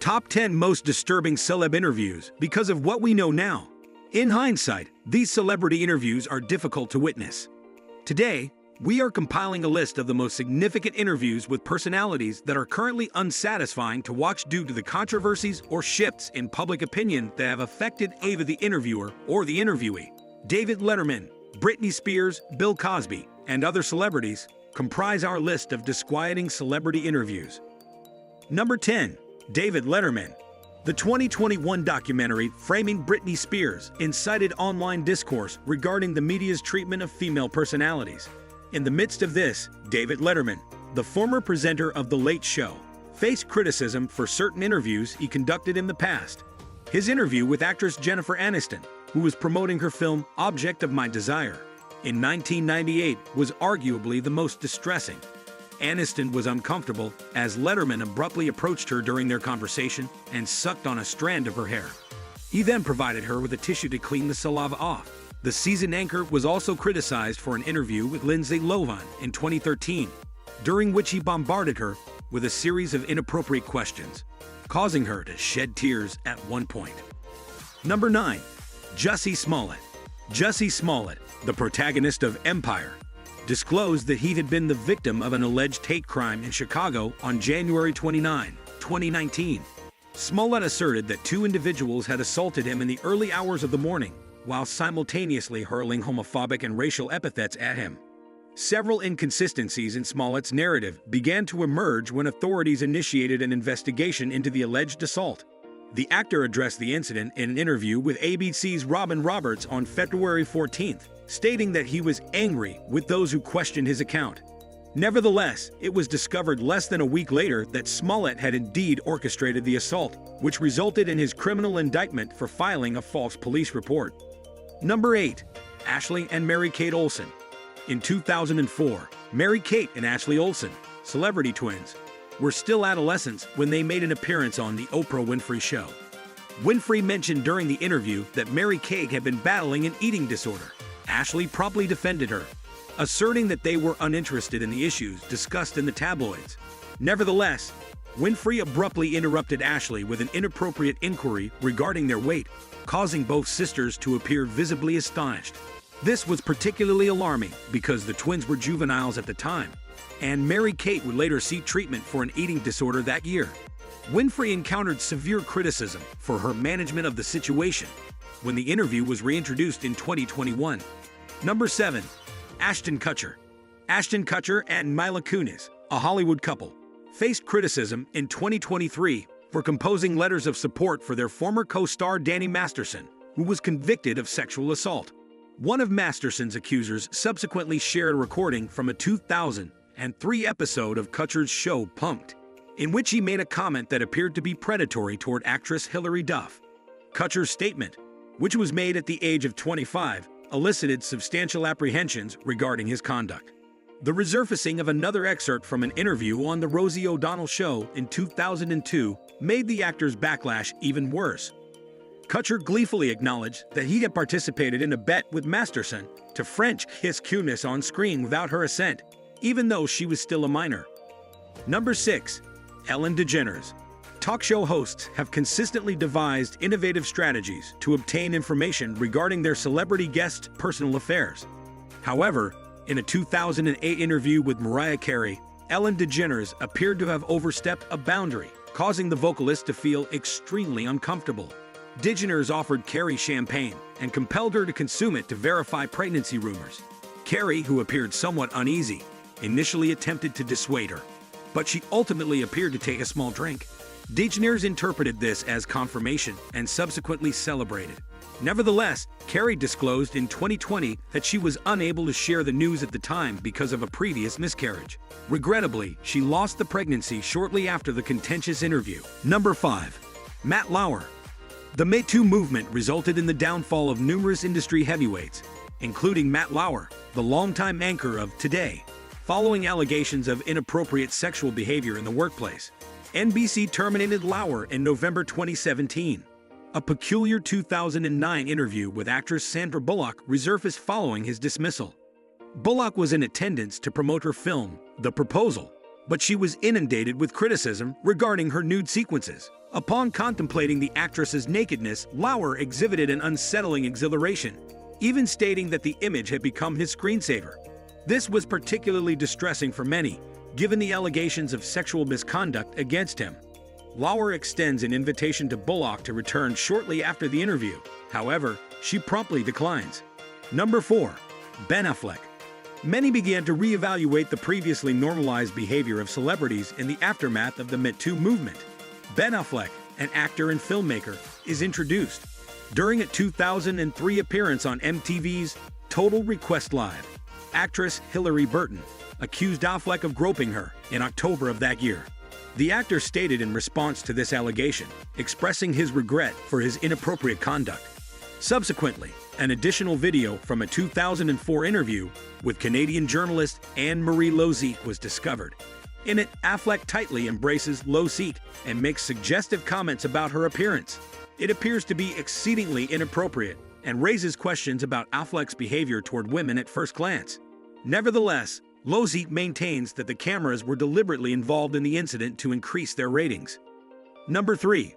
Top 10 most disturbing celeb interviews because of what we know now. In hindsight, these celebrity interviews are difficult to witness. Today, we are compiling a list of the most significant interviews with personalities that are currently unsatisfying to watch due to the controversies or shifts in public opinion that have affected either the interviewer or the interviewee. David Letterman, Britney Spears, Bill Cosby, and other celebrities comprise our list of disquieting celebrity interviews. Number 10. David Letterman. The 2021 documentary Framing Britney Spears incited online discourse regarding the media's treatment of female personalities. In the midst of this, David Letterman, the former presenter of The Late Show, faced criticism for certain interviews he conducted in the past. His interview with actress Jennifer Aniston, who was promoting her film Object of My Desire, in 1998 was arguably the most distressing. Aniston was uncomfortable as Letterman abruptly approached her during their conversation and sucked on a strand of her hair. He then provided her with a tissue to clean the saliva off. The season anchor was also criticized for an interview with Lindsay Lohan in 2013, during which he bombarded her with a series of inappropriate questions, causing her to shed tears at one point. Number 9. Jussie Smollett. Jussie Smollett, the protagonist of Empire, disclosed that he had been the victim of an alleged hate crime in Chicago on January 29, 2019. Smollett asserted that two individuals had assaulted him in the early hours of the morning, while simultaneously hurling homophobic and racial epithets at him. Several inconsistencies in Smollett's narrative began to emerge when authorities initiated an investigation into the alleged assault. The actor addressed the incident in an interview with ABC's Robin Roberts on February 14th, stating that he was angry with those who questioned his account. Nevertheless, it was discovered less than a week later that Smollett had indeed orchestrated the assault, which resulted in his criminal indictment for filing a false police report. Number 8. Ashley and MaryKate Olsen. In 2004, MaryKate and Ashley Olsen, celebrity twins, were still adolescents when they made an appearance on The Oprah Winfrey Show. Winfrey mentioned during the interview that MaryKate had been battling an eating disorder. Ashley promptly defended her, asserting that they were uninterested in the issues discussed in the tabloids. Nevertheless, Winfrey abruptly interrupted Ashley with an inappropriate inquiry regarding their weight, causing both sisters to appear visibly astonished. This was particularly alarming because the twins were juveniles at the time, and MaryKate would later seek treatment for an eating disorder that year. Winfrey encountered severe criticism for her management of the situation when the interview was reintroduced in 2021. Number 7. Ashton Kutcher. Ashton Kutcher and Mila Kunis, a Hollywood couple, faced criticism in 2023 for composing letters of support for their former co-star Danny Masterson, who was convicted of sexual assault. One of Masterson's accusers subsequently shared a recording from a 2003 episode of Kutcher's show Punk'd, in which he made a comment that appeared to be predatory toward actress Hilary Duff. Kutcher's statement, which was made at the age of 25, elicited substantial apprehensions regarding his conduct. The resurfacing of another excerpt from an interview on The Rosie O'Donnell Show in 2002 made the actor's backlash even worse. Kutcher gleefully acknowledged that he had participated in a bet with Masterson to French kiss Kunis on screen without her assent, even though she was still a minor. Number 6. Ellen DeGeneres. Talk show hosts have consistently devised innovative strategies to obtain information regarding their celebrity guests' personal affairs. However, in a 2008 interview with Mariah Carey, Ellen DeGeneres appeared to have overstepped a boundary, causing the vocalist to feel extremely uncomfortable. DeGeneres offered Carey champagne and compelled her to consume it to verify pregnancy rumors. Carey, who appeared somewhat uneasy, initially attempted to dissuade her, but she ultimately appeared to take a small drink. DeGeneres interpreted this as confirmation and subsequently celebrated. Nevertheless, Carey disclosed in 2020 that she was unable to share the news at the time because of a previous miscarriage. Regrettably, she lost the pregnancy shortly after the contentious interview. Number 5. Matt Lauer. The Me Too movement resulted in the downfall of numerous industry heavyweights, including Matt Lauer, the longtime anchor of Today, following allegations of inappropriate sexual behavior in the workplace. NBC terminated Lauer in November 2017. A peculiar 2009 interview with actress Sandra Bullock resurfaced following his dismissal. Bullock was in attendance to promote her film, The Proposal, but she was inundated with criticism regarding her nude sequences. Upon contemplating the actress's nakedness, Lauer exhibited an unsettling exhilaration, even stating that the image had become his screensaver. This was particularly distressing for many, given the allegations of sexual misconduct against him. Lauer extends an invitation to Bullock to return shortly after the interview. However, she promptly declines. Number 4. Ben Affleck. Many began to reevaluate the previously normalized behavior of celebrities in the aftermath of the Me Too movement. Ben Affleck, an actor and filmmaker, is introduced. During a 2003 appearance on MTV's Total Request Live, actress Hilary Burton accused Affleck of groping her in October of that year. The actor stated in response to this allegation, expressing his regret for his inappropriate conduct. Subsequently, an additional video from a 2004 interview with Canadian journalist Anne-Marie Lozic was discovered. In it, Affleck tightly embraces Lozic and makes suggestive comments about her appearance. It appears to be exceedingly inappropriate and raises questions about Affleck's behavior toward women at first glance. Nevertheless, Lozic maintains that the cameras were deliberately involved in the incident to increase their ratings. Number 3.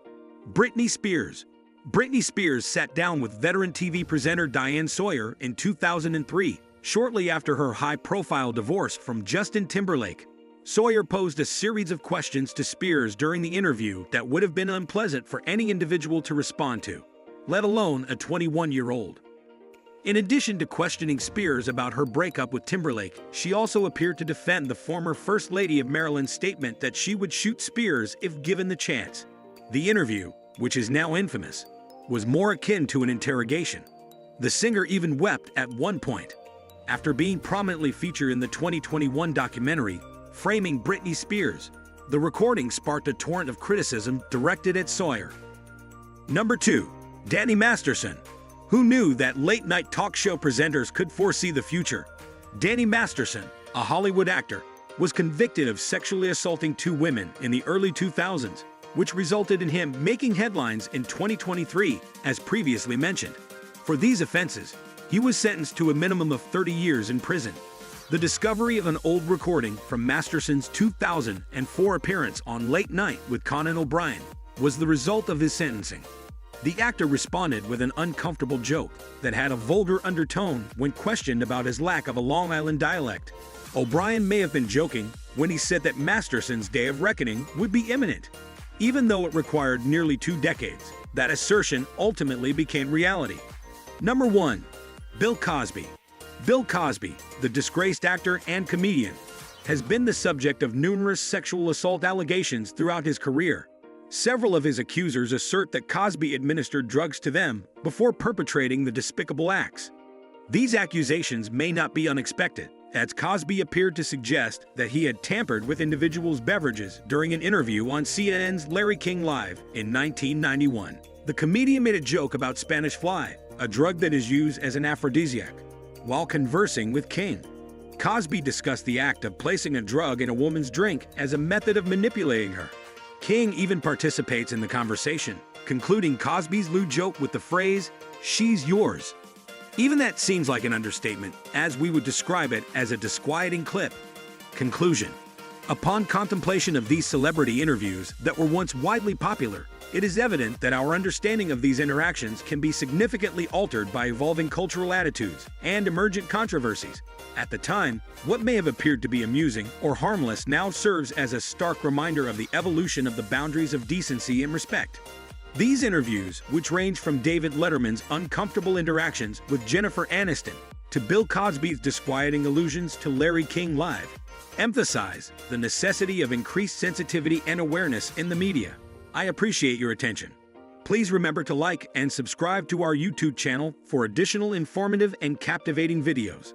Britney Spears. Britney Spears sat down with veteran TV presenter Diane Sawyer in 2003, shortly after her high-profile divorce from Justin Timberlake. Sawyer posed a series of questions to Spears during the interview that would have been unpleasant for any individual to respond to, let alone a 21-year-old. In addition to questioning Spears about her breakup with Timberlake, she also appeared to defend the former First Lady of Maryland's statement that she would shoot Spears if given the chance. The interview, which is now infamous, was more akin to an interrogation. The singer even wept at one point. After being prominently featured in the 2021 documentary, Framing Britney Spears, the recording sparked a torrent of criticism directed at Sawyer. Number 2. Danny Masterson. Who knew that late-night talk show presenters could foresee the future? Danny Masterson, a Hollywood actor, was convicted of sexually assaulting 2 women in the early 2000s, which resulted in him making headlines in 2023, as previously mentioned. For these offenses, he was sentenced to a minimum of 30 years in prison. The discovery of an old recording from Masterson's 2004 appearance on Late Night with Conan O'Brien was the result of his sentencing. The actor responded with an uncomfortable joke that had a vulgar undertone when questioned about his lack of a Long Island dialect. O'Brien may have been joking when he said that Masterson's day of reckoning would be imminent. Even though it required nearly 2 decades, that assertion ultimately became reality. Number 1. Bill Cosby. Bill Cosby, the disgraced actor and comedian, has been the subject of numerous sexual assault allegations throughout his career. Several of his accusers assert that Cosby administered drugs to them before perpetrating the despicable acts. These accusations may not be unexpected, as Cosby appeared to suggest that he had tampered with individuals' beverages during an interview on CNN's Larry King Live in 1991. The comedian made a joke about Spanish fly, a drug that is used as an aphrodisiac, while conversing with King. Cosby discussed the act of placing a drug in a woman's drink as a method of manipulating her. King even participates in the conversation, concluding Cosby's lewd joke with the phrase, "She's yours." Even that seems like an understatement, as we would describe it as a disquieting clip. Conclusion. Upon contemplation of these celebrity interviews that were once widely popular, it is evident that our understanding of these interactions can be significantly altered by evolving cultural attitudes and emergent controversies. At the time, what may have appeared to be amusing or harmless now serves as a stark reminder of the evolution of the boundaries of decency and respect. These interviews, which range from David Letterman's uncomfortable interactions with Jennifer Aniston to Bill Cosby's disquieting allusions to Larry King Live, emphasize the necessity of increased sensitivity and awareness in the media. I appreciate your attention. Please remember to like and subscribe to our YouTube channel for additional informative and captivating videos.